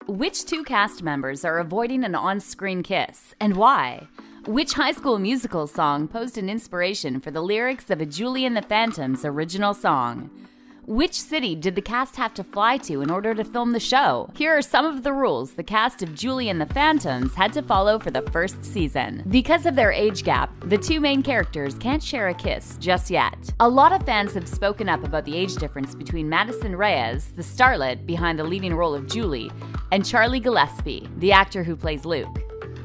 Which two cast members are avoiding an on-screen kiss, and why? Which High School Musical song posed an inspiration for the lyrics of a Julie and the Phantoms original song? Which city did the cast have to fly to in order to film the show? Here are some of the rules the cast of Julie and the Phantoms had to follow for the first season. Because of their age gap, the two main characters can't share a kiss just yet. A lot of fans have spoken up about the age difference between Madison Reyes, the starlet behind the leading role of Julie, and Charlie Gillespie, the actor who plays Luke.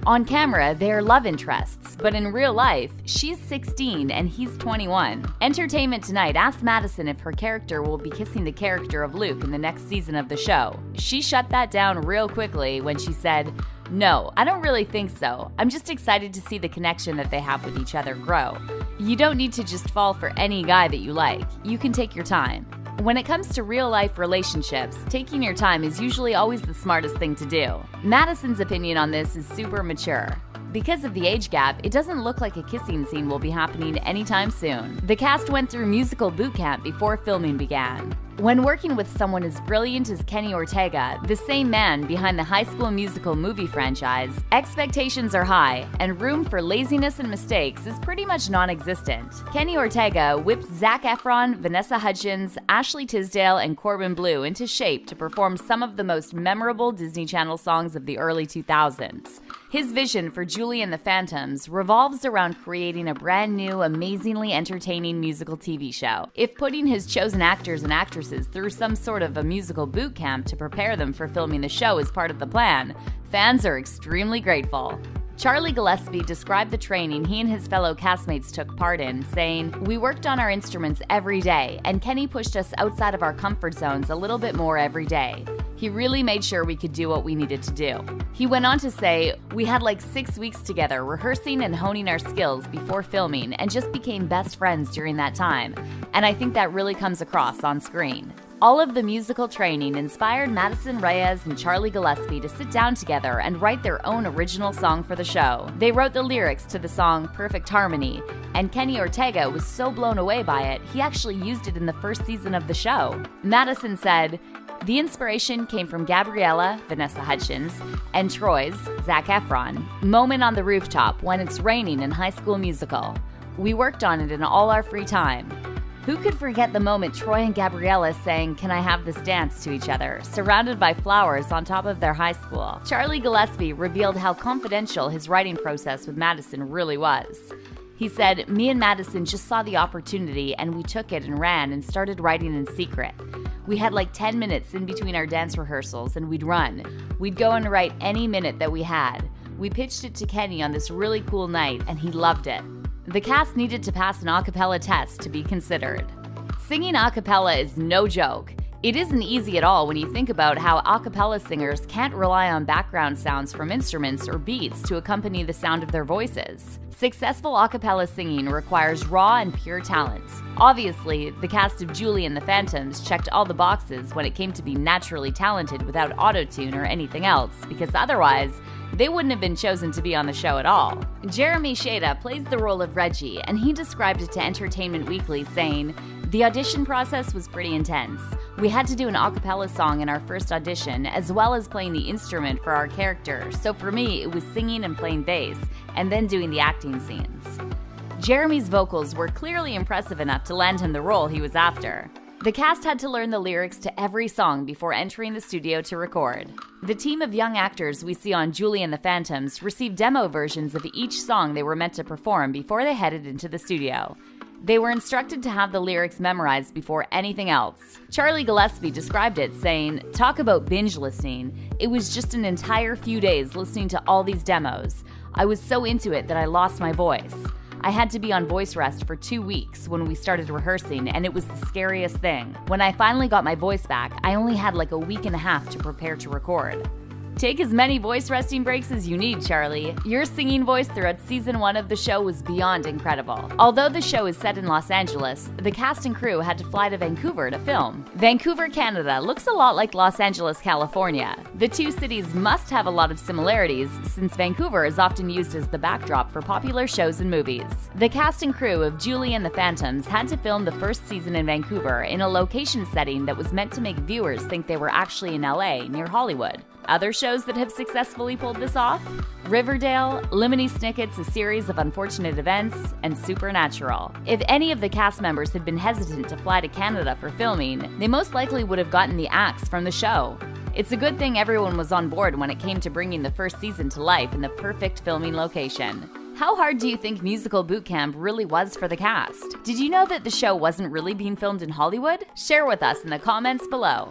On camera, they are love interests, but in real life, she's 16 and he's 21. Entertainment Tonight asked Madison if her character will be kissing the character of Luke in the next season of the show. She shut that down real quickly when she said, "No, I don't really think so. I'm just excited to see the connection that they have with each other grow. You don't need to just fall for any guy that you like. You can take your time." When it comes to real-life relationships, taking your time is usually always the smartest thing to do. Madison's opinion on this is super mature. Because of the age gap, it doesn't look like a kissing scene will be happening anytime soon. The cast went through musical boot camp before filming began. When working with someone as brilliant as Kenny Ortega, the same man behind the High School Musical movie franchise, expectations are high, and room for laziness and mistakes is pretty much non-existent. Kenny Ortega whipped Zac Efron, Vanessa Hudgens, Ashley Tisdale, and Corbin Bleu into shape to perform some of the most memorable Disney Channel songs of the early 2000s. His vision for Julie and the Phantoms revolves around creating a brand new, amazingly entertaining musical TV show. If putting his chosen actors and actresses through some sort of a musical boot camp to prepare them for filming the show is part of the plan, fans are extremely grateful. Charlie Gillespie described the training he and his fellow castmates took part in, saying, "We worked on our instruments every day, and Kenny pushed us outside of our comfort zones a little bit more every day. He really made sure we could do what we needed to do." He went on to say, "We had like 6 weeks together rehearsing and honing our skills before filming and just became best friends during that time, and I think that really comes across on screen." All of the musical training inspired Madison Reyes and Charlie Gillespie to sit down together and write their own original song for the show. They wrote the lyrics to the song Perfect Harmony, and Kenny Ortega was so blown away by it, he actually used it in the first season of the show. Madison said, "The inspiration came from Gabriella, Vanessa Hudgens, and Troy's, Zac Efron, moment on the rooftop when it's raining in High School Musical. We worked on it in all our free time." Who could forget the moment Troy and Gabriella sang "Can I Have This Dance" to each other, surrounded by flowers on top of their high school? Charlie Gillespie revealed how confidential his writing process with Madison really was. He said, "Me and Madison just saw the opportunity and we took it and ran and started writing in secret. We had like 10 minutes in between our dance rehearsals and we'd run. We'd go and write any minute that we had. We pitched it to Kenny on this really cool night and he loved it." The cast needed to pass an a cappella test to be considered. Singing a cappella is no joke. It isn't easy at all when you think about how a cappella singers can't rely on background sounds from instruments or beats to accompany the sound of their voices. Successful a cappella singing requires raw and pure talent. Obviously, the cast of Julie and the Phantoms checked all the boxes when it came to be naturally talented without auto-tune or anything else, because otherwise, they wouldn't have been chosen to be on the show at all. Jeremy Shada plays the role of Reggie, and he described it to Entertainment Weekly, saying, "The audition process was pretty intense. We had to do an a cappella song in our first audition, as well as playing the instrument for our character, so for me, it was singing and playing bass, and then doing the acting scenes." Jeremy's vocals were clearly impressive enough to land him the role he was after. The cast had to learn the lyrics to every song before entering the studio to record. The team of young actors we see on Julie and the Phantoms received demo versions of each song they were meant to perform before they headed into the studio. They were instructed to have the lyrics memorized before anything else. Charlie Gillespie described it, saying, "Talk about binge listening. It was just an entire few days listening to all these demos. I was so into it that I lost my voice. I had to be on voice rest for 2 weeks when we started rehearsing, and it was the scariest thing. When I finally got my voice back, I only had like a week and a half to prepare to record." Take as many voice resting breaks as you need, Charlie. Your singing voice throughout season 1 of the show was beyond incredible. Although the show is set in Los Angeles, the cast and crew had to fly to Vancouver to film. Vancouver, Canada looks a lot like Los Angeles, California. The two cities must have a lot of similarities, since Vancouver is often used as the backdrop for popular shows and movies. The cast and crew of Julie and the Phantoms had to film the first season in Vancouver in a location setting that was meant to make viewers think they were actually in LA, near Hollywood. Other shows that have successfully pulled this off? Riverdale, Lemony Snicket's A Series of Unfortunate Events, and Supernatural. If any of the cast members had been hesitant to fly to Canada for filming, they most likely would have gotten the axe from the show. It's a good thing everyone was on board when it came to bringing the first season to life in the perfect filming location. How hard do you think musical boot camp really was for the cast? Did you know that the show wasn't really being filmed in Hollywood? Share with us in the comments below.